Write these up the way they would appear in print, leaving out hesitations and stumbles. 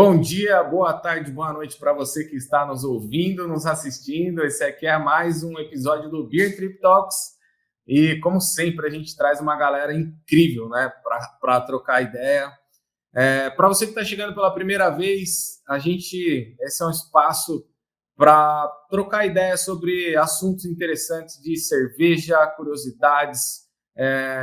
Bom dia, boa tarde, boa noite para você que está nos ouvindo, nos assistindo. Esse aqui é mais um episódio do Beer Trip Talks. E, como sempre, a gente traz uma galera incrível, né, para trocar ideia. Para você que está chegando pela primeira vez, esse é um espaço para trocar ideia sobre assuntos interessantes de cerveja, curiosidades,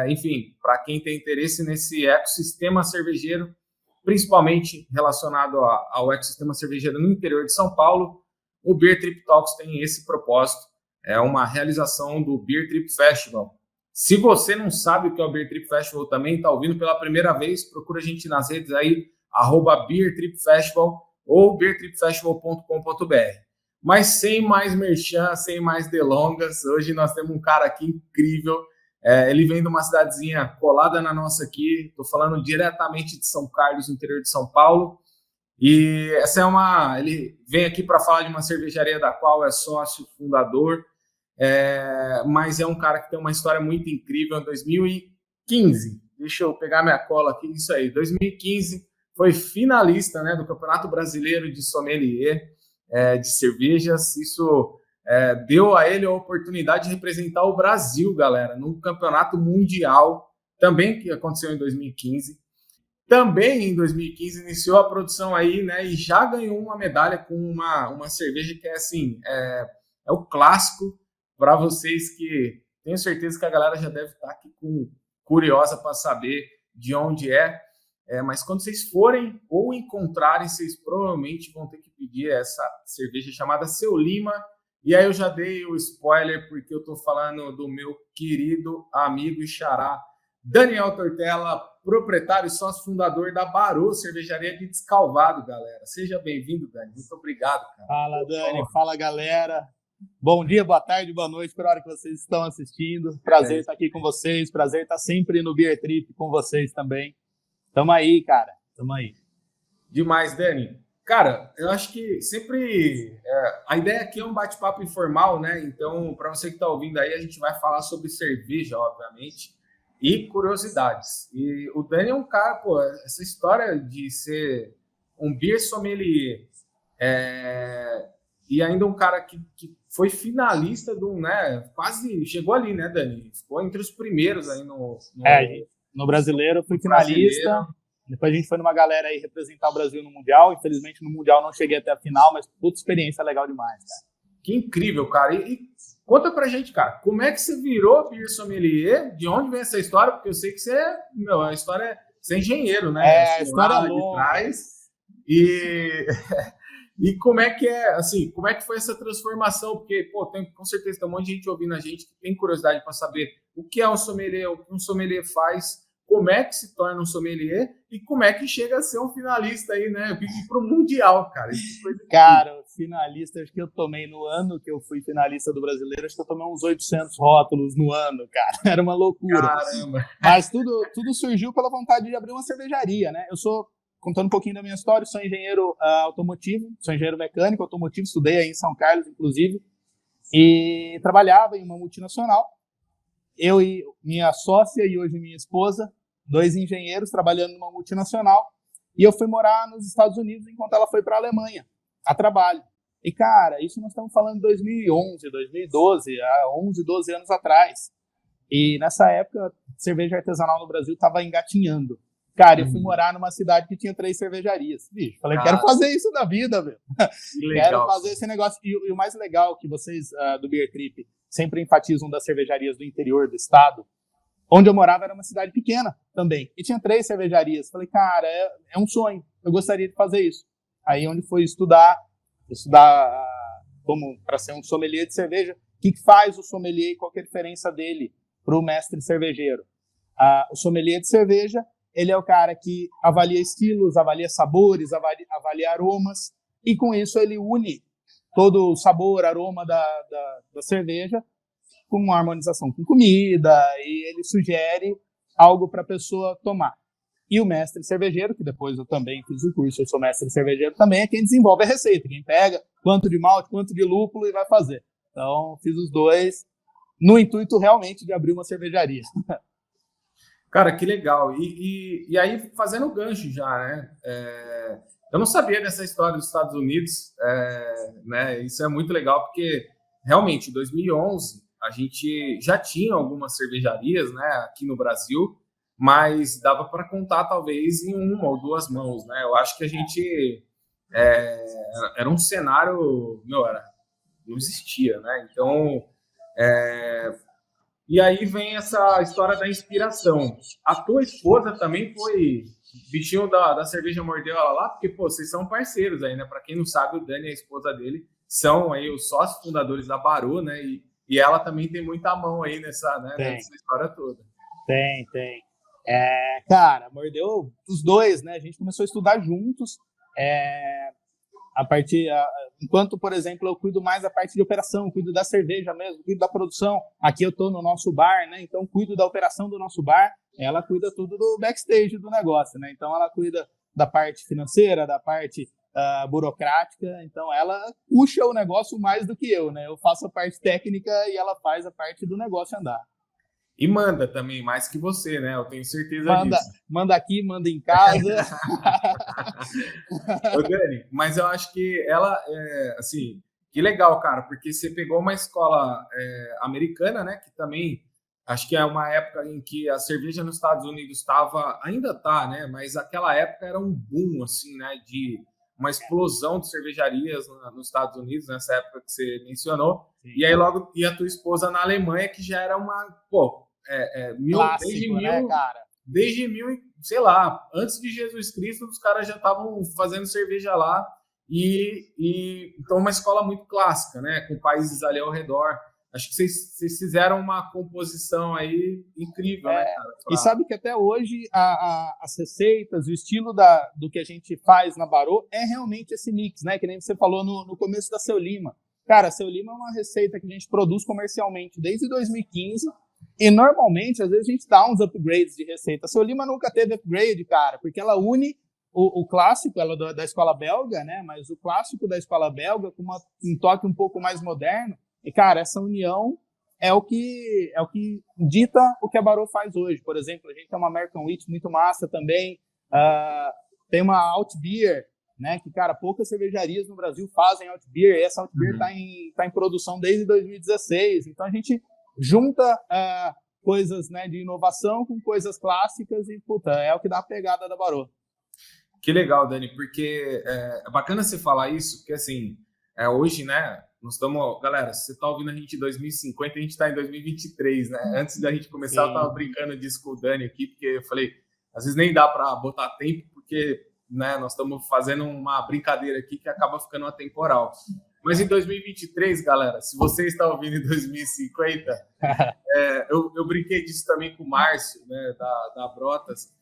enfim, para quem tem interesse nesse ecossistema cervejeiro, principalmente relacionado ao ecossistema cervejeiro no interior de São Paulo. O Beer Trip Talks tem esse propósito, é uma realização do Beer Trip Festival. Se você não sabe o que é o Beer Trip Festival também, está ouvindo pela primeira vez, procura a gente nas redes aí, @BeerTripFestival ou beertripfestival.com.br. Mas sem mais merchan, sem mais delongas, hoje nós temos um cara aqui incrível. Ele vem de uma cidadezinha colada na nossa aqui, estou falando diretamente de São Carlos, no interior de São Paulo. E ele vem aqui para falar de uma cervejaria da qual é sócio, fundador, mas é um cara que tem uma história muito incrível. Em 2015, deixa eu pegar minha cola aqui, isso aí, 2015, foi finalista, né, do Campeonato Brasileiro de Sommelier de Cervejas. Isso deu a ele a oportunidade de representar o Brasil, galera, no Campeonato Mundial, também que aconteceu em 2015. Também em 2015 iniciou a produção aí, né, e já ganhou uma medalha com uma cerveja que é o clássico para vocês, que tenho certeza que a galera já deve estar aqui curiosa para saber de onde mas quando vocês forem ou encontrarem, vocês provavelmente vão ter que pedir essa cerveja chamada Seu Lima. E aí eu já dei o spoiler, porque eu estou falando do meu querido amigo e xará, Daniel Tortella, proprietário e sócio fundador da Barô Cervejaria de Descalvado, galera. Seja bem-vindo, Dani. Muito obrigado, cara. Fala, Dani. Fala, galera. Bom dia, boa tarde, boa noite, por hora que vocês estão assistindo. Prazer estar aqui com vocês, prazer estar sempre no Beer Trip com vocês também. Tamo aí, cara. Tamo aí. Demais, Dani. Cara, eu acho que sempre a ideia aqui é um bate-papo informal, né? Então, para você que está ouvindo aí, a gente vai falar sobre cerveja, obviamente, e curiosidades. E o Dani é um cara, pô, essa história de ser um beer sommelier e ainda um cara que foi finalista né? Quase chegou ali, né, Dani? Ficou entre os primeiros aí no brasileiro eu fui finalista. Depois a gente foi numa galera aí representar o Brasil no Mundial. Infelizmente no Mundial não cheguei até a final, mas puta experiência legal demais, cara. Que incrível, cara. E conta pra gente, cara, como é que você virou beer sommelier? De onde vem essa história? Porque eu sei que a história você é engenheiro, né? A história é longa. E como é que assim, como é que foi essa transformação? Porque, pô, com certeza tem um monte de gente ouvindo a gente que tem curiosidade para saber o que é um sommelier, o que um sommelier faz, como é que se torna um sommelier e como é que chega a ser um finalista aí, né? Ir pro Mundial, cara. Cara, finalista, acho que eu tomei no ano que eu fui finalista do Brasileiro, acho que eu tomei uns 800 rótulos no ano, cara. Era uma loucura. Caramba! Mas tudo surgiu pela vontade de abrir uma cervejaria, né? Contando um pouquinho da minha história, sou engenheiro automotivo, sou engenheiro mecânico automotivo, estudei aí em São Carlos, inclusive, e trabalhava em uma multinacional. Eu e minha sócia e hoje minha esposa, 2 engenheiros trabalhando numa multinacional, e eu fui morar nos Estados Unidos enquanto ela foi para a Alemanha, a trabalho. E, cara, isso nós estamos falando de 2011, 2012, há 11, 12 anos atrás. E nessa época, cerveja artesanal no Brasil estava engatinhando. Cara, eu fui morar numa cidade que tinha 3 cervejarias. Bicho, falei, quero fazer isso na vida, velho. Quero fazer esse negócio. E o mais legal que vocês do Beer Trip sempre enfatizam das cervejarias do interior do estado, onde eu morava era uma cidade pequena também. E tinha 3 cervejarias. Falei, cara, é um sonho. Eu gostaria de fazer isso. Aí onde foi estudar como para ser um sommelier de cerveja, o que faz o sommelier e qual que é a diferença dele para o mestre cervejeiro. O sommelier de cerveja, ele é o cara que avalia estilos, avalia sabores, avalia aromas, e com isso ele une todo o sabor, aroma da cerveja com uma harmonização com comida, e ele sugere algo para a pessoa tomar. E o mestre cervejeiro, que depois eu também fiz o curso, eu sou mestre cervejeiro também, é quem desenvolve a receita, quem pega quanto de malte, quanto de lúpulo e vai fazer. Então, fiz os 2 no intuito realmente de abrir uma cervejaria. Cara, que legal. E aí, fazendo o gancho já, né? Eu não sabia dessa história dos Estados Unidos, né? Isso é muito legal, porque realmente, em 2011, a gente já tinha algumas cervejarias, né, aqui no Brasil, mas dava para contar talvez em uma ou duas mãos, né? Eu acho que a gente era um cenário, não existia, né? Então, e aí vem essa história da inspiração. A tua esposa também foi bichinho da cerveja mordeu ela lá, porque, pô, vocês são parceiros aí, né? Para quem não sabe, o Dani e a esposa dele são aí os sócios fundadores da Barô, né? E ela também tem muita mão aí nessa história toda. Tem. Cara, mordeu os dois, né? A gente começou a estudar juntos. Enquanto, por exemplo, eu cuido mais da parte de operação, cuido da cerveja mesmo, cuido da produção. Aqui eu estou no nosso bar, né? Então cuido da operação do nosso bar. Ela cuida tudo do backstage do negócio, né? Então ela cuida da parte financeira, da parte burocrática. Então ela puxa o negócio mais do que eu, né? Eu faço a parte técnica e ela faz a parte do negócio andar. E manda também, mais que você, né? Eu tenho certeza disso. Manda aqui, manda em casa. Ô, Dani, mas eu acho que ela, assim, que legal, cara, porque você pegou uma escola americana, né? Que também, acho que é uma época em que a cerveja nos Estados Unidos ainda tá, né? Mas aquela época era um boom, assim, né? De uma explosão de cervejarias nos Estados Unidos, nessa época que você mencionou. Sim. E aí logo, e a tua esposa na Alemanha, que já era uma, clássico, né, cara? Desde sei lá, antes de Jesus Cristo, os caras já estavam fazendo cerveja lá, então uma escola muito clássica, né, com países ali ao redor. Acho que vocês fizeram uma composição aí incrível, né, cara? E sabe que até hoje as receitas, o estilo do que a gente faz na Barô é realmente esse mix, né? Que nem você falou no começo da Seu Lima. Cara, a Seu Lima é uma receita que a gente produz comercialmente desde 2015 e normalmente, às vezes, a gente dá uns upgrades de receita. A Seu Lima nunca teve upgrade, cara, porque ela une o clássico, ela da escola belga, né? Mas o clássico da escola belga com um toque um pouco mais moderno. E, cara, essa união é o que dita o que a Barô faz hoje. Por exemplo, a gente tem uma American Wheat muito massa também. Tem uma Alt Beer, né? Que, cara, poucas cervejarias no Brasil fazem Alt Beer. E essa Alt Beer tá em produção desde 2016. Então, a gente junta coisas, né, de inovação com coisas clássicas e, puta, é o que dá a pegada da Barô. Que legal, Dani, porque é bacana você falar isso, porque, assim, hoje, né, nós estamos... Galera, se você está ouvindo a gente em 2050, a gente está em 2023, né? Antes da gente começar, Sim. Eu estava brincando disso com o Dani aqui, porque eu falei, às vezes nem dá para botar tempo, porque, né, nós estamos fazendo uma brincadeira aqui que acaba ficando atemporal. Mas em 2023, galera, se você está ouvindo em 2050, eu brinquei disso também com o Márcio, né, da Brotas.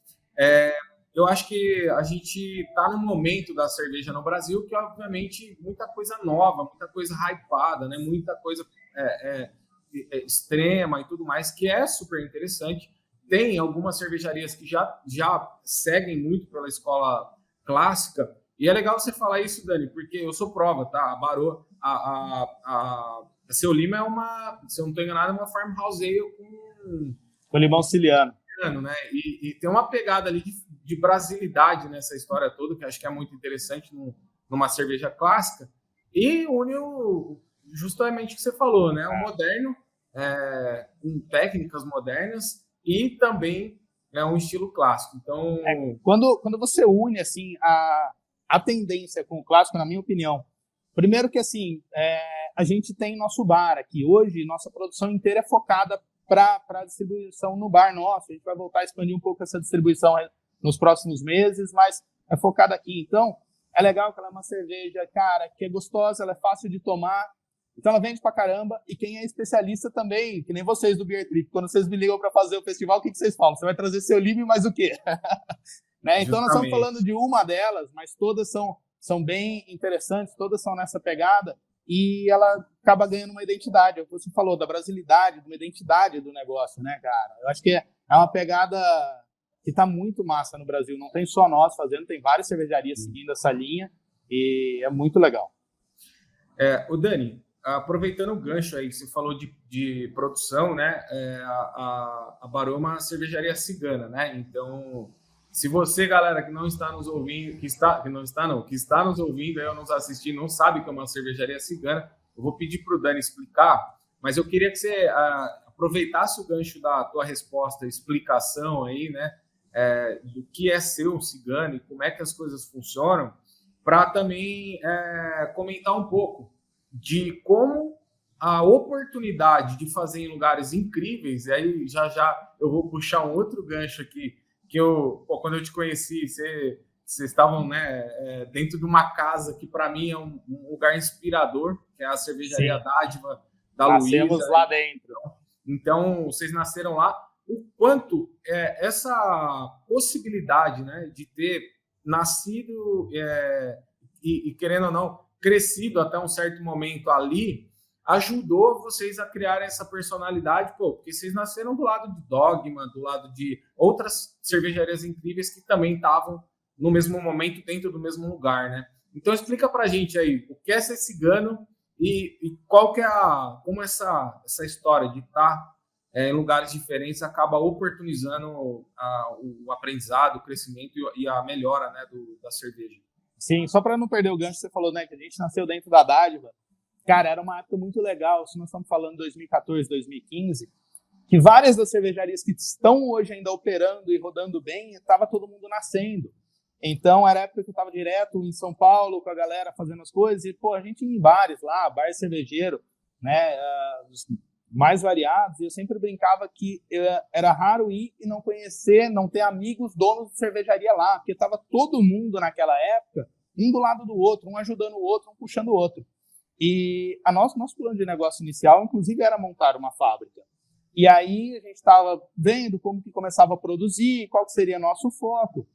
Eu acho que a gente está num momento da cerveja no Brasil que, obviamente, muita coisa nova, muita coisa hypada, né, muita coisa extrema e tudo mais, que é super interessante. Tem algumas cervejarias que já seguem muito pela escola clássica. E é legal você falar isso, Dani, porque eu sou prova, tá? A Barô, a Seu Lima é uma, se eu não estou enganado, é uma farmhouse ale com limão siciliano. Né? E tem uma pegada ali de brasilidade nessa história toda, que acho que é muito interessante numa cerveja clássica. E une justamente o que você falou, né? O moderno, com técnicas modernas e também um estilo clássico. Então, quando você une assim a tendência com o clássico, na minha opinião, primeiro que assim, a gente tem nosso bar aqui. Hoje, nossa produção inteira é focada para a distribuição no bar nosso. A gente vai voltar a expandir um pouco essa distribuição nos próximos meses, mas é focada aqui. Então, é legal que ela é uma cerveja, cara, que é gostosa, ela é fácil de tomar. Então, ela vende pra caramba. E quem é especialista também, que nem vocês do Beer Trip, quando vocês me ligam para fazer o festival, o que vocês falam? Você vai trazer Seu Lima e mais o quê? Né? Então, nós estamos falando de uma delas, mas todas são bem interessantes, todas são nessa pegada, e ela acaba ganhando uma identidade. É o que você falou, da brasilidade, de uma identidade do negócio, né, cara? Eu acho que é uma pegada que está muito massa no Brasil. Não tem só nós fazendo, tem várias cervejarias seguindo essa linha, e é muito legal. O Dani, aproveitando o gancho aí, você falou de produção, né? A Barô é uma cervejaria cigana, né? Então, Se você, galera, que não está nos ouvindo, que está nos ouvindo ou nos assistindo, não sabe que é uma cervejaria cigana, eu vou pedir para o Dani explicar, mas eu queria que você aproveitasse o gancho da tua resposta, explicação aí, né, do que é ser um cigano e como é que as coisas funcionam, para também comentar um pouco de como a oportunidade de fazer em lugares incríveis, e aí já eu vou puxar um outro gancho aqui, que quando eu te conheci, vocês estavam, né, dentro de uma casa que para mim é um lugar inspirador, que é a cervejaria Sim. Dádiva da Luísa. Nascemos lá dentro. Então, vocês nasceram lá. O quanto essa possibilidade, né, de ter nascido e, querendo ou não, crescido até um certo momento ali, ajudou vocês a criarem essa personalidade, porque vocês nasceram do lado de Dogma, do lado de outras cervejarias incríveis que também estavam no mesmo momento, dentro do mesmo lugar, né? Então explica pra gente aí, o que é ser cigano e qual que é como essa história de estar em lugares diferentes acaba oportunizando o aprendizado, o crescimento e a melhora, né, da cerveja. Sim, só para não perder o gancho, você falou, né, que a gente nasceu dentro da Dádiva. Cara, era uma época muito legal, se nós estamos falando de 2014, 2015, que várias das cervejarias que estão hoje ainda operando e rodando bem, estava todo mundo nascendo. Então, era a época que eu estava direto em São Paulo com a galera fazendo as coisas, e, a gente ia em bares lá, bar cervejeiro, né, os mais variados, e eu sempre brincava que era raro ir e não conhecer, não ter amigos donos de cervejaria lá, porque estava todo mundo naquela época, um do lado do outro, um ajudando o outro, um puxando o outro. E nosso plano de negócio inicial, inclusive, era montar uma fábrica. E aí a gente estava vendo como que começava a produzir, qual que seria nosso foco.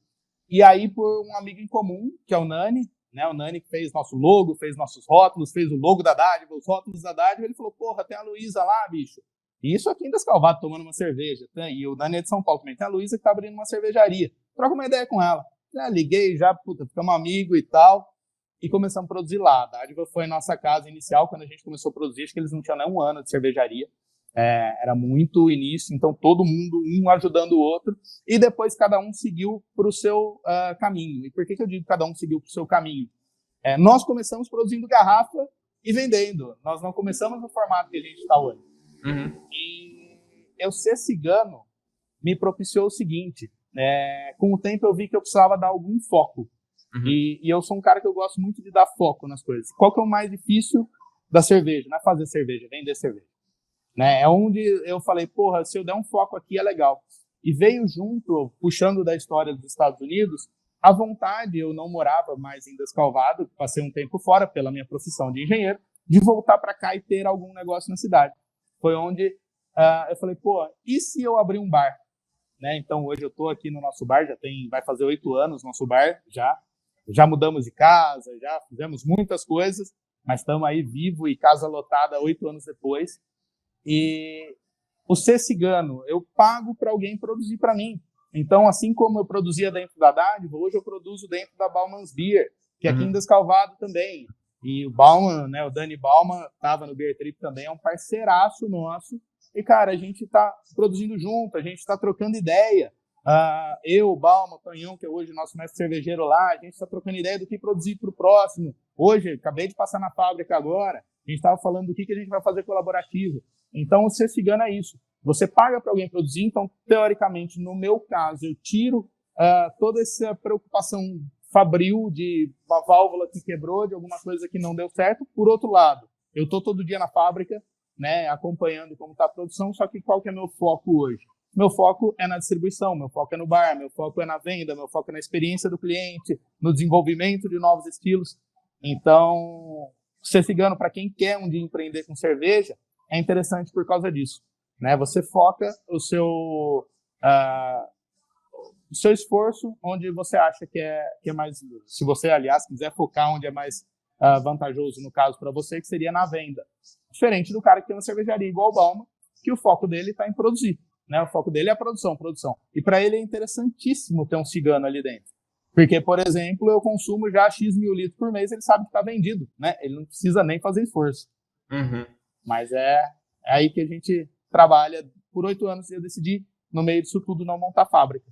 E aí, por um amigo em comum, que é o Nani, né? O Nani que fez nosso logo, fez nossos rótulos, fez o logo da Dádiva, os rótulos da Dádiva, ele falou, tem a Luísa lá, bicho. E isso aqui em Descalvado, tomando uma cerveja. Tá? E o Nani é de São Paulo também. Tem a Luísa que tá abrindo uma cervejaria. Troca uma ideia com ela. Já liguei, ficamos amigos e tal. E começamos a produzir lá. A Dádiva foi nossa casa inicial, quando a gente começou a produzir, acho que eles não tinham nem um ano de cervejaria. Era muito início, então todo mundo, um ajudando o outro, e depois cada um seguiu para o seu caminho. E por que eu digo cada um seguiu para o seu caminho? Nós começamos produzindo garrafa e vendendo. Nós não começamos no formato que a gente está hoje. Uhum. E eu ser cigano me propiciou o seguinte, com o tempo eu vi que eu precisava dar algum foco. Uhum. E eu sou um cara que eu gosto muito de dar foco nas coisas. Qual que é o mais difícil da cerveja? Não é fazer cerveja, vender cerveja. Né? É onde eu falei, se eu der um foco aqui é legal. E veio junto, puxando da história dos Estados Unidos, a vontade, eu não morava mais em Descalvado, passei um tempo fora pela minha profissão de engenheiro, de voltar para cá e ter algum negócio na cidade. Foi onde eu falei, e se eu abrir um bar? Né? Então hoje eu estou aqui no nosso bar, vai fazer 8 anos nosso bar, já mudamos de casa, já fizemos muitas coisas, mas estamos aí vivo e casa lotada 8 anos depois. E o ser cigano, eu pago para alguém produzir para mim. Então, assim como eu produzia dentro da Dádiva, hoje eu produzo dentro da Bauman's Beer, que é aqui em Descalvado também. E o Bauman, né, o Dani Bauman, estava no Beer Trip também, é um parceiraço nosso. E, cara, a gente está produzindo junto, a gente está trocando ideia. Eu, o Bauman, o Tonhão, que é hoje o nosso mestre cervejeiro lá, a gente está trocando ideia do que produzir para o próximo. Hoje, acabei de passar na fábrica agora, a gente estava falando do que a gente vai fazer colaborativo. Então, o ser cigano é isso. Você paga para alguém produzir, então, teoricamente, no meu caso, eu tiro toda essa preocupação fabril de uma válvula que quebrou, de alguma coisa que não deu certo. Por outro lado, eu estou todo dia na fábrica, né, acompanhando como está a produção, só que qual que é meu foco hoje? Meu foco é na distribuição, meu foco é no bar, meu foco é na venda, meu foco é na experiência do cliente, no desenvolvimento de novos estilos. Então, ser cigano, para quem quer um dia empreender com cerveja, é interessante por causa disso. Né? Você foca o seu esforço onde você acha que é mais... Se você, aliás, quiser focar onde é mais vantajoso, no caso, para você, que seria na venda. Diferente do cara que tem uma cervejaria igual o Bauman, que o foco dele está em produzir. Né? O foco dele é a produção. E para ele é interessantíssimo ter um cigano ali dentro. Porque, por exemplo, eu consumo já X mil litros por mês, ele sabe que está vendido. Né? Ele não precisa nem fazer esforço. Uhum. Mas é aí que a gente trabalha por 8 anos e eu decidi, no meio disso tudo, não montar fábrica.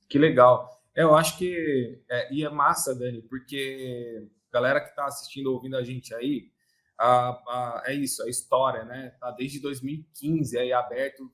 Que legal. Eu acho que e é massa, Dani, porque a galera que está assistindo, ouvindo a gente aí, é isso, a história, né? Tá desde 2015 aí aberto,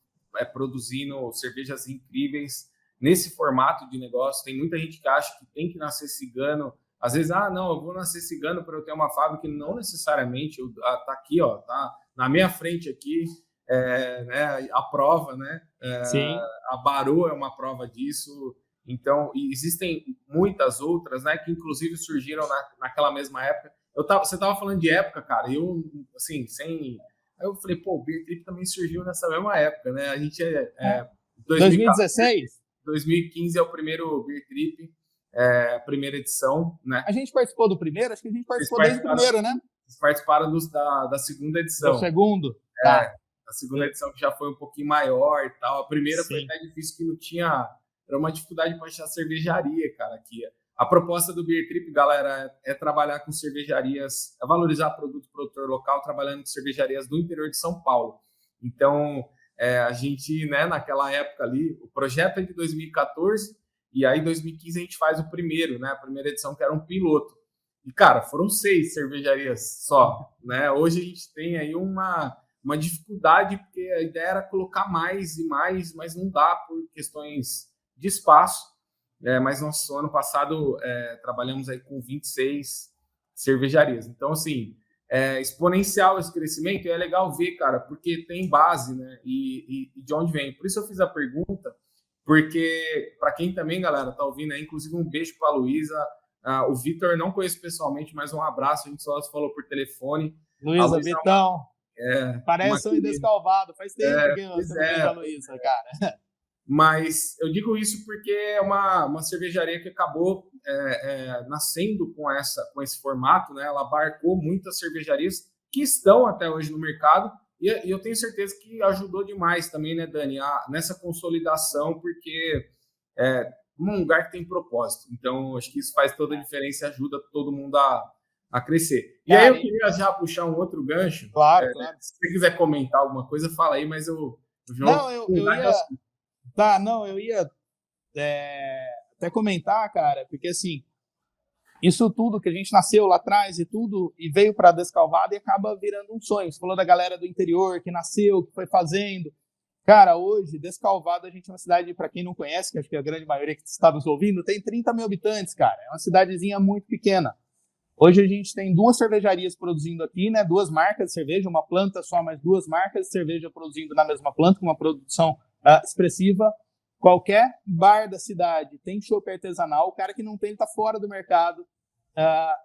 produzindo cervejas incríveis nesse formato de negócio. Tem muita gente que acha que tem que nascer cigano. Às vezes, não, eu vou nascer cigano para eu ter uma fábrica, e não necessariamente. Tá aqui, ó, tá na minha frente aqui, né, a prova, né? Sim. A Barô é uma prova disso. Então, e existem muitas outras, né, que inclusive surgiram naquela mesma época. Você estava falando de época, cara, e eu, assim, sem. Aí eu falei, pô, o Beer Trip também surgiu nessa mesma época, né? A gente 2016? 2015 é o primeiro Beer Trip, a primeira edição, né? A gente participou do primeiro? Acho que a gente participou desde o primeiro, né? Vocês participaram da segunda edição. Do segundo? Tá. A segunda edição que já foi um pouquinho maior e tal. A primeira foi até difícil, que não tinha. Era uma dificuldade para achar cervejaria, cara, aqui. A proposta do Beer Trip, galera, é trabalhar com cervejarias, é valorizar produto produtor local, trabalhando com cervejarias do interior de São Paulo. Então, a gente, né, naquela época ali, o projeto é de 2014, e aí em 2015 a gente faz o primeiro, né, a primeira edição, que era um piloto. E, cara, foram 6 cervejarias só, né? Hoje a gente tem aí uma dificuldade, porque a ideia era colocar mais e mais, mas não dá por questões de espaço. Mas nosso ano passado trabalhamos aí com 26 cervejarias. Então, assim, exponencial esse crescimento, e é legal ver, cara, porque tem base, né? E de onde vem. Por isso eu fiz a pergunta, porque, para quem também, galera, tá ouvindo aí, inclusive um beijo para a Luísa. O Vitor não conheço pessoalmente, mas um abraço, a gente só se falou por telefone. Luísa, Vitão, parece um descalvado, faz tempo que você não vejo a Luísa, cara. Mas eu digo isso porque é uma cervejaria que acabou nascendo com esse formato, né? Ela abarcou muitas cervejarias que estão até hoje no mercado, e eu tenho certeza que ajudou demais também, né, Dani, nessa consolidação, porque um lugar que tem propósito. Então, acho que isso faz toda a diferença e ajuda todo mundo a crescer. E aí eu queria já puxar um outro gancho. Claro. Se você quiser comentar alguma coisa, fala aí, mas eu ia até comentar, cara, porque assim, isso tudo que a gente nasceu lá atrás e tudo, e veio para Descalvado e acaba virando um sonho. Você falou da galera do interior que nasceu, que foi fazendo. Cara, hoje, Descalvado, a gente é uma cidade, para quem não conhece, que acho que a grande maioria que está nos ouvindo, tem 30 mil habitantes, cara. É uma cidadezinha muito pequena. Hoje a gente tem 2 cervejarias produzindo aqui, né? 2 marcas de cerveja, uma planta só, mas 2 marcas de cerveja produzindo na mesma planta, com uma produção expressiva. Qualquer bar da cidade tem chopp artesanal. O cara que não tem está fora do mercado.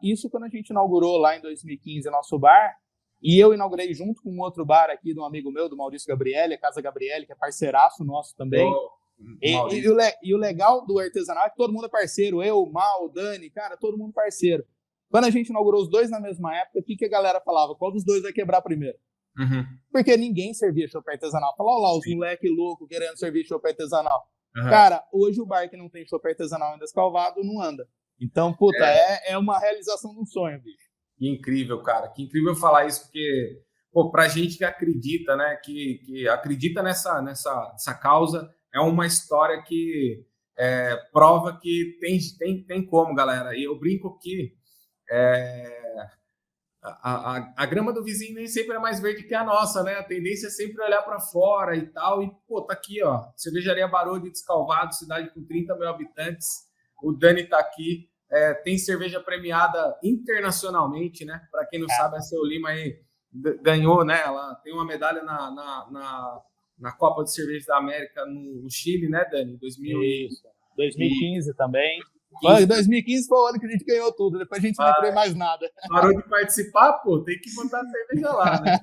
Isso quando a gente inaugurou lá em 2015 nosso bar, e eu inaugurei junto com um outro bar aqui de um amigo meu, do Maurício Gabriele, a Casa Gabriele, que é parceiraço nosso também. E o legal do artesanal é que todo mundo é parceiro. Eu, o Mal, o Dani, cara, todo mundo parceiro. Quando a gente inaugurou os 2 na mesma época, o que a galera falava? Qual dos 2 vai quebrar primeiro? Uhum. Porque ninguém servia chopp artesanal. Fala, olha lá, os moleque louco querendo servir chopp artesanal. Uhum. Cara, hoje o bar que não tem chopp artesanal em Descalvado não anda. Então, puta, é uma realização de um sonho, bicho. Que incrível, cara. Que incrível falar isso, porque, pô, pra gente que acredita, né, que acredita nessa causa, é uma história que prova que tem como, galera. E eu brinco que a grama do vizinho nem sempre é mais verde que a nossa, né? A tendência é sempre olhar para fora e tal. E, pô, tá aqui, ó. Cervejaria Barô de Descalvado, cidade com 30 mil habitantes. O Dani tá aqui. Tem cerveja premiada internacionalmente, né? Para quem não sabe, a Seu Lima aí ganhou, né? Ela tem uma medalha na Copa de Cerveja da América no Chile, né, Dani? 2015 também. 2015 foi o ano que a gente ganhou tudo, depois a gente não entrou em mais nada. Parou de participar, pô, tem que botar a cerveja lá, né?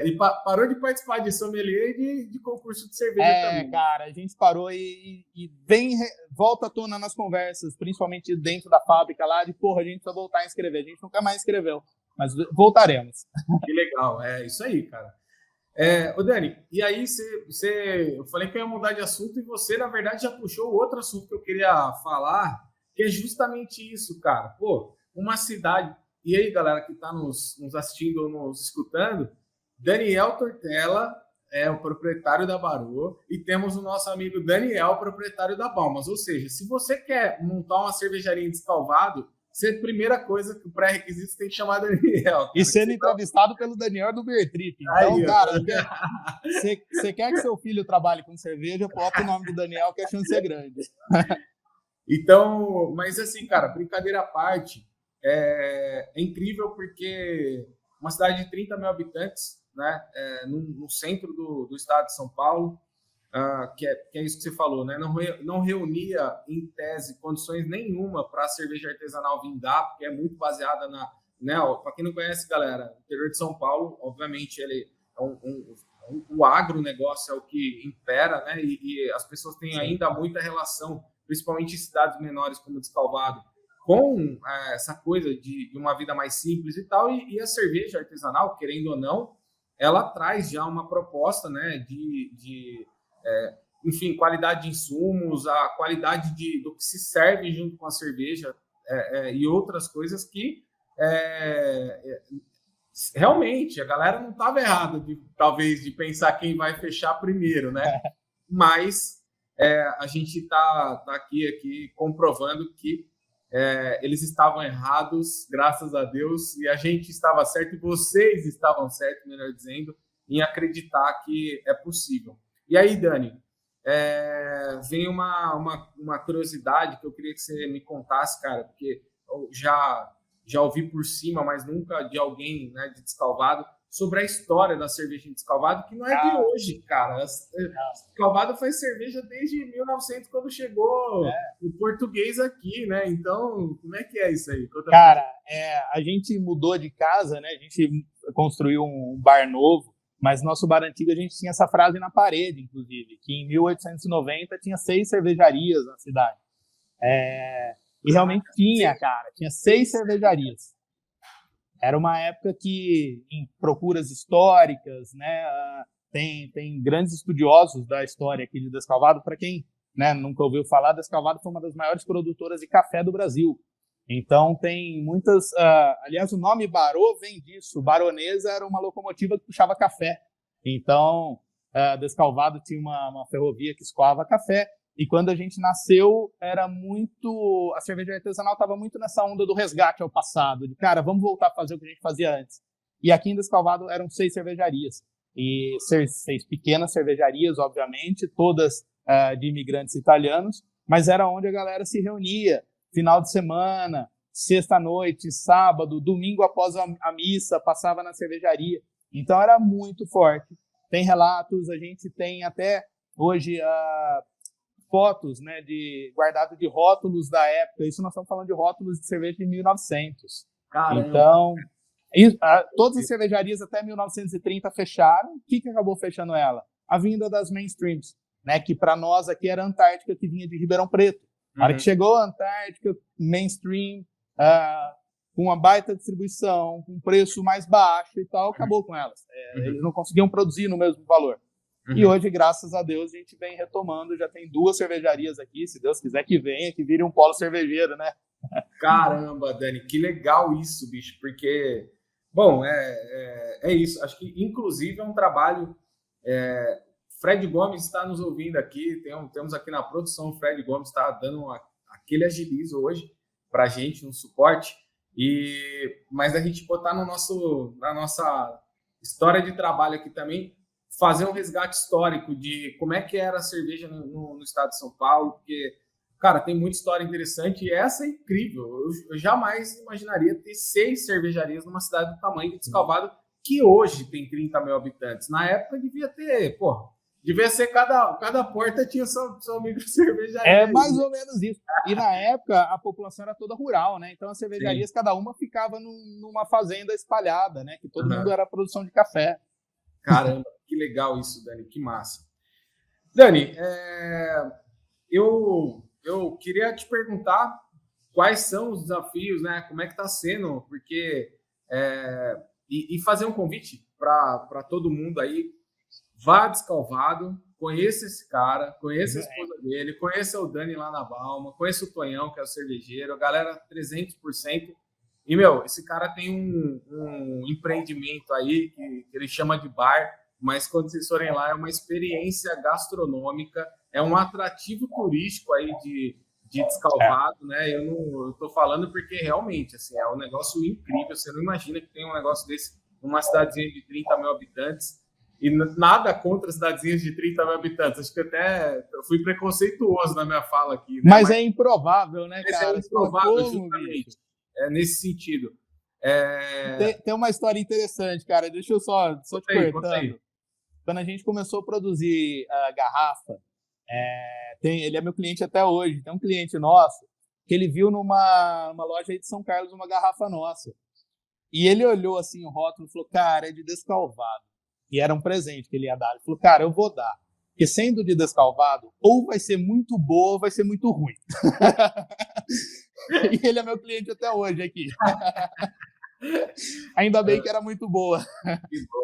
E parou de participar de sommelier e de concurso de cerveja também. Cara, a gente parou e volta à tona nas conversas, principalmente dentro da fábrica lá, de porra, a gente precisa voltar a inscrever. A gente nunca mais inscreveu, mas voltaremos. Que legal, é isso aí, cara. Ô Dani, e aí eu falei que eu ia mudar de assunto, e você, na verdade, já puxou outro assunto que eu queria falar, que é justamente isso, cara. Pô, uma cidade... E aí, galera que está nos assistindo ou nos escutando, Daniel Tortella é o proprietário da Barô, e temos o nosso amigo Daniel, proprietário da Balmas. Ou seja, se você quer montar uma cervejaria em Descalvado, a primeira coisa que o pré-requisito você tem que chamar Daniel. Cara, e sendo entrevistado pelo Daniel do Beer Trip. Então, aí, cara, você quer que seu filho trabalhe com cerveja, bota o nome do Daniel, que a chance é grande. Então, mas assim, cara, brincadeira à parte, é incrível porque uma cidade de 30 mil habitantes, né, no centro do estado de São Paulo, que é isso que você falou, né, não reunia, em tese, condições nenhuma para a cerveja artesanal vingar, porque é muito baseada na... Né, para quem não conhece, galera, o interior de São Paulo, obviamente, ele é o agronegócio é o que impera, né, e as pessoas têm ainda muita relação, principalmente em cidades menores como Descalvado, com essa coisa de uma vida mais simples e tal, e a cerveja artesanal, querendo ou não, ela traz já uma proposta, né, enfim, qualidade de insumos, a qualidade do que se serve junto com a cerveja e outras coisas que realmente a galera não estava errada, talvez, de pensar quem vai fechar primeiro, né? Mas a gente está aqui comprovando que eles estavam errados, graças a Deus, e a gente estava certo, e vocês estavam certos, melhor dizendo, em acreditar que é possível. E aí, Dani, vem uma curiosidade que eu queria que você me contasse, cara, porque eu já ouvi por cima, mas nunca de alguém, né, de Descalvado, sobre a história da cerveja em Descalvado, que não é de hoje, cara. Descalvado faz cerveja desde 1900, quando chegou o português aqui, né? Então, como é que é isso aí? Cara, a gente mudou de casa, né? A gente construiu um bar novo, mas nosso bar antigo a gente tinha essa frase na parede, inclusive, que em 1890 tinha 6 cervejarias na cidade. E realmente tinha 6 cervejarias. Era uma época que, em procuras históricas, né, tem grandes estudiosos da história aqui de Descalvado. Para quem, né, nunca ouviu falar, Descalvado foi uma das maiores produtoras de café do Brasil. Então tem muitas... aliás, o nome Barô vem disso. Baronesa era uma locomotiva que puxava café. Então, Descalvado tinha uma ferrovia que escoava café. E quando a gente nasceu, a cerveja artesanal estava muito nessa onda do resgate ao passado, de, cara, vamos voltar a fazer o que a gente fazia antes. E aqui em Descalvado eram 6 cervejarias, e 6 pequenas cervejarias, obviamente, todas de imigrantes italianos, mas era onde a galera se reunia, final de semana, sexta-noite, sábado, domingo após a missa, passava na cervejaria. Então era muito forte. Tem relatos, a gente tem até hoje... fotos, né, guardado de rótulos da época. Isso nós estamos falando de rótulos de cerveja de 1900. Caramba. Então, todas as cervejarias até 1930 fecharam. O que acabou fechando ela? A vinda das mainstreams, né, que para nós aqui era a Antártica, que vinha de Ribeirão Preto. Na hora que chegou a Antártica, mainstream, com uma baita distribuição, com um preço mais baixo e tal, acabou com elas. Eles não conseguiam produzir no mesmo valor. E hoje, graças a Deus, a gente vem retomando, já tem 2 cervejarias aqui, se Deus quiser que venha, que vire um polo cervejeiro, né? Caramba, Dani, que legal isso, bicho, porque, bom, é isso, acho que, inclusive, é um trabalho, Fred Gomes está nos ouvindo aqui, temos aqui na produção, o Fred Gomes está dando aquele agilizo hoje para a gente, no suporte, mas a gente botar na nossa história de trabalho aqui também, fazer um resgate histórico de como é que era a cerveja no estado de São Paulo, porque, cara, tem muita história interessante e essa é incrível. Eu jamais imaginaria ter 6 cervejarias numa cidade do tamanho de Descalvado, que hoje tem 30 mil habitantes. Na época devia ser cada porta tinha sua amiga cervejaria. Mais ou menos isso. E na época a população era toda rural, né? Então as cervejarias, cada uma ficava numa fazenda espalhada, né? Que todo mundo era produção de café. Caramba, que legal isso, Dani, que massa. Dani, eu queria te perguntar quais são os desafios, né? Como é que está sendo, porque e fazer um convite para todo mundo aí, vá Descalvado, conheça esse cara, conheça a esposa dele, conheça o Dani lá na Balma, conheça o Tonhão, que é o cervejeiro, a galera 300%. E, esse cara tem um empreendimento aí que ele chama de bar, mas quando vocês forem lá, é uma experiência gastronômica, é um atrativo turístico aí de Descalvado, né? Eu tô falando porque realmente, assim, é um negócio incrível. Você não imagina que tem um negócio desse numa cidadezinha de 30 mil habitantes. E nada contra cidadezinhas de 30 mil habitantes. Acho que até eu fui preconceituoso na minha fala aqui. Né? Mas é improvável, né, cara? É improvável, justamente. É nesse sentido. Tem uma história interessante, cara. Deixa eu só te cortando. Quando a gente começou a produzir a garrafa, ele é meu cliente até hoje. Tem um cliente nosso que ele viu numa loja aí de São Carlos uma garrafa nossa. E ele olhou assim o rótulo e falou, cara, é de Descalvado. E era um presente que ele ia dar. Ele falou, cara, eu vou dar. Porque sendo de Descalvado, ou vai ser muito boa ou vai ser muito ruim. E ele é meu cliente até hoje aqui. Ainda bem que era muito boa.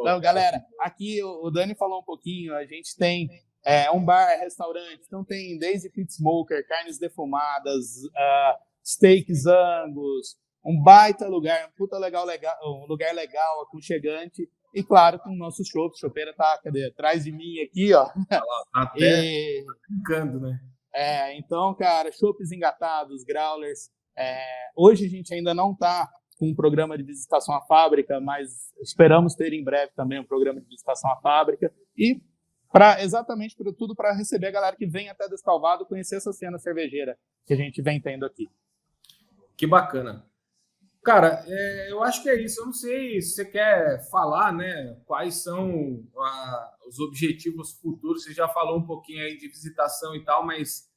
Então, galera, aqui o Dani falou um pouquinho, a gente tem um bar, restaurante, então tem desde pit smoker, carnes defumadas, steaks Angus, um baita lugar, um puta um lugar legal, aconchegante, e claro, com nossos chopps, chopeira tá, cadê? Atrás de mim aqui, ó. Até brincando, né? Então, cara, chopps engatados, growlers. Hoje a gente ainda não tá com um programa de visitação à fábrica, mas esperamos ter em breve também um programa de visitação à fábrica, e exatamente para tudo para receber a galera que vem até Descalvado conhecer essa cena cervejeira que a gente vem tendo aqui. Que bacana. Cara, eu acho que é isso. Eu não sei se você quer falar, né, quais são os objetivos futuros. Você já falou um pouquinho aí de visitação e tal, mas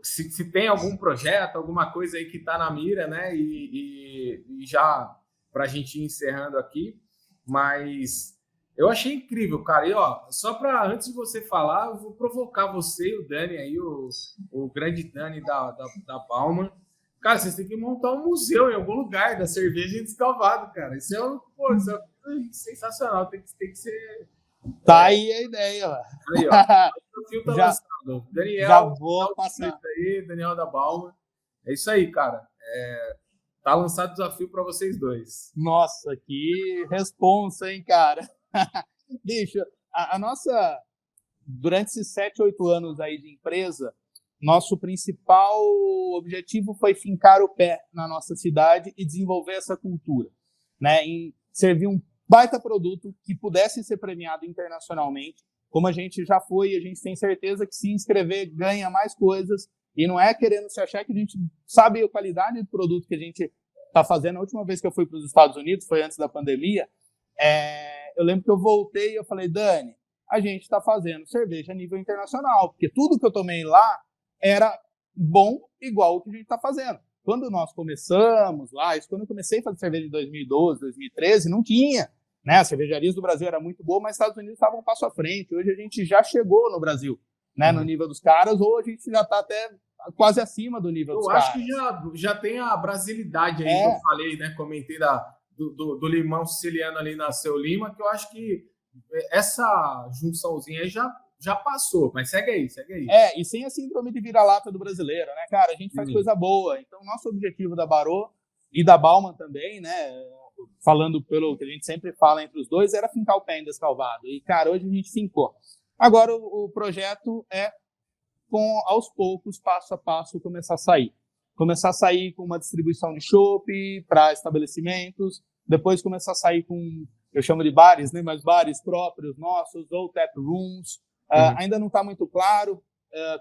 se tem algum projeto, alguma coisa aí que está na mira, né, e já para a gente ir encerrando aqui, mas eu achei incrível, cara. E ó, só para antes de você falar, eu vou provocar você e o Dani aí, o grande Dani da Baumann. Cara, vocês têm que montar um museu em algum lugar da cerveja em Descalvado, cara. Isso é sensacional. Tem que ser. Tá aí a ideia, ó. Aí, ó. O fio tá lançado. Daniel, já vou passar aí, Daniel da Baumann. É isso aí, cara. Tá lançado o desafio para vocês dois. Nossa, que responsa, hein, cara? Bicho, a nossa. Durante esses 7, 8 anos aí de empresa, nosso principal objetivo foi fincar o pé na nossa cidade e desenvolver essa cultura, né? Em servir um baita produto que pudesse ser premiado internacionalmente, como a gente já foi, e a gente tem certeza que se inscrever ganha mais coisas, e não é querendo se achar que a gente sabe a qualidade do produto que a gente está fazendo. A última vez que eu fui para os Estados Unidos, foi antes da pandemia, eu lembro que eu voltei e eu falei, Dani, a gente está fazendo cerveja a nível internacional, porque tudo que eu tomei lá era bom igual o que a gente está fazendo. Quando nós começamos lá, quando eu comecei a fazer cerveja em 2012, 2013, não tinha, né? As cervejarias do Brasil eram muito boas, mas os Estados Unidos estavam um passo à frente. Hoje a gente já chegou no Brasil, né? No nível dos caras, ou a gente já está até quase acima do nível dos caras. Eu acho que já tem a brasilidade aí que eu falei, né? Comentei do limão siciliano ali na Seu Lima, que eu acho que essa junçãozinha aí já passou, mas segue aí. E sem a síndrome de vira-lata do brasileiro, né, cara? A gente faz coisa boa. Então, nosso objetivo da Barô e da Baumann também, né, falando pelo que a gente sempre fala entre os dois, era fincar o pé em Descalvado. E, cara, hoje a gente fincou. Agora, o projeto aos poucos, passo a passo, começar a sair. Começar a sair com uma distribuição de chopp para estabelecimentos, depois começar a sair com, eu chamo de bares, né, mas bares próprios nossos, ou tap rooms. Ainda não está muito claro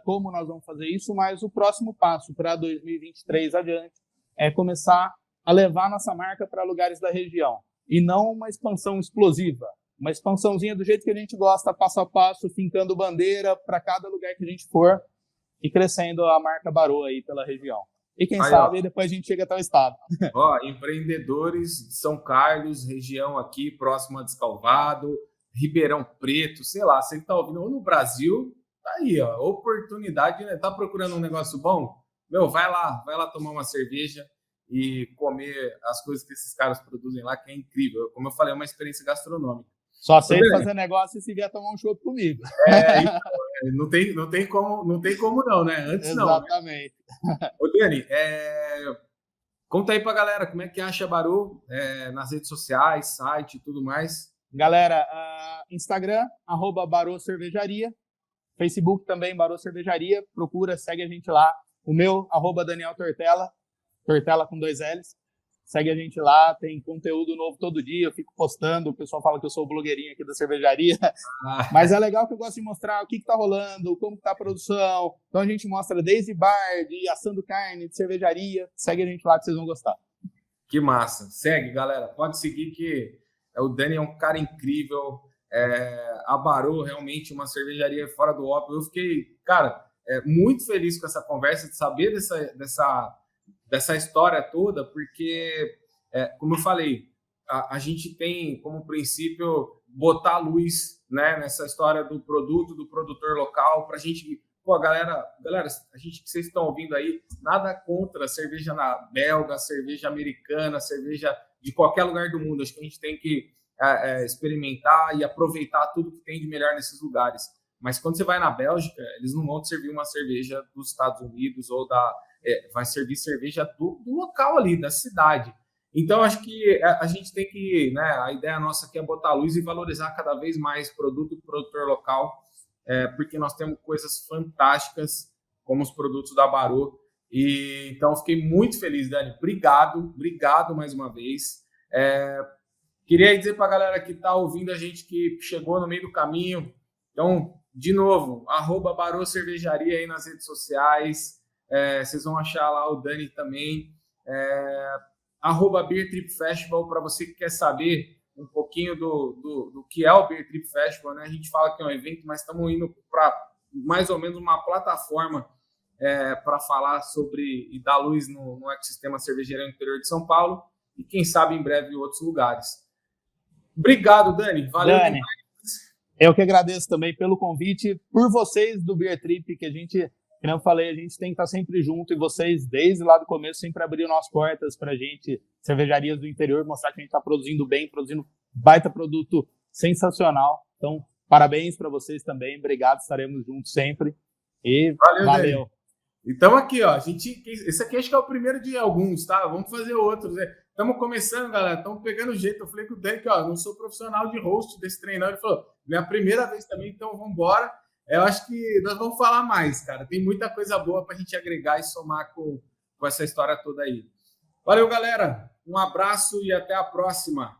como nós vamos fazer isso, mas o próximo passo para 2023 adiante é começar a levar nossa marca para lugares da região. E não uma expansão explosiva, uma expansãozinha do jeito que a gente gosta, passo a passo, fincando bandeira para cada lugar que a gente for e crescendo a marca Barô aí pela região. E quem sabe depois a gente chega até o estado. Empreendedores de São Carlos, região aqui, próximo a Descalvado, Ribeirão Preto, sei lá, você que tá ouvindo, ou no Brasil, tá aí, ó, oportunidade, né? Tá procurando um negócio bom? Meu, vai lá tomar uma cerveja e comer as coisas que esses caras produzem lá, que é incrível. Como eu falei, é uma experiência gastronômica. Só aceito fazer negócio se vier tomar um chopp comigo. Não tem como não, né? Antes Exatamente. Não. Né? Ô, Dani, conta aí pra galera como é que acha a Barô nas redes sociais, site e tudo mais. Galera, Instagram, @BarôCervejaria. Facebook também, Barô Cervejaria. Procura, segue a gente lá. O meu, @Daniel Tortella. Tortella com 2 L's. Segue a gente lá, tem conteúdo novo todo dia, eu fico postando, o pessoal fala que eu sou o blogueirinho aqui da cervejaria, mas é legal que eu gosto de mostrar o que tá rolando, como tá a produção, então a gente mostra desde bar, de assando carne, de cervejaria, segue a gente lá que vocês vão gostar. Que massa, segue galera, pode seguir que o Dani é um cara incrível, a Barô realmente uma cervejaria fora do óbvio, eu fiquei, cara, muito feliz com essa conversa, de saber dessa história toda, porque, como eu falei, a gente tem como princípio botar luz, né, nessa história do produto, do produtor local, para a gente... Pô, galera, a gente que vocês estão ouvindo aí, nada contra cerveja belga, cerveja americana, cerveja de qualquer lugar do mundo. Acho que a gente tem que experimentar e aproveitar tudo que tem de melhor nesses lugares. Mas quando você vai na Bélgica, eles não vão te servir uma cerveja dos Estados Unidos ou vai servir cerveja do local ali, da cidade. Então, acho que a gente tem que, né, a ideia nossa aqui é botar a luz e valorizar cada vez mais produto do produtor local, porque nós temos coisas fantásticas, como os produtos da Barô. E, então, fiquei muito feliz, Dani. Obrigado mais uma vez. Queria dizer para a galera que está ouvindo a gente que chegou no meio do caminho. Então, de novo, @Barô Cervejaria aí nas redes sociais. Vocês vão achar lá o Dani também. @Beer Trip Festival, para você que quer saber um pouquinho do que é o Beer Trip Festival, né? A gente fala que é um evento, mas estamos indo para mais ou menos uma plataforma para falar sobre e dar luz no ecossistema cervejeiro no interior de São Paulo e quem sabe em breve em outros lugares. Obrigado, Dani. Valeu Dani, demais. Eu que agradeço também pelo convite, por vocês do Beer Trip, que a gente, como eu falei, a gente tem que estar sempre junto, e vocês, desde lá do começo, sempre abriram as portas para a gente, cervejarias do interior, mostrar que a gente está produzindo bem, produzindo baita produto sensacional. Então, parabéns para vocês também, obrigado, estaremos juntos sempre. E valeu. Então aqui, ó, esse aqui acho que é o primeiro de alguns, tá? Vamos fazer outros, né? Estamos começando, galera, estamos pegando o jeito. Eu falei com o Dani que, ó, não sou profissional de host desse treinão. Ele falou, minha primeira vez também, então vamos embora. Eu acho que nós vamos falar mais, cara. Tem muita coisa boa para a gente agregar e somar com essa história toda aí. Valeu, galera. Um abraço e até a próxima.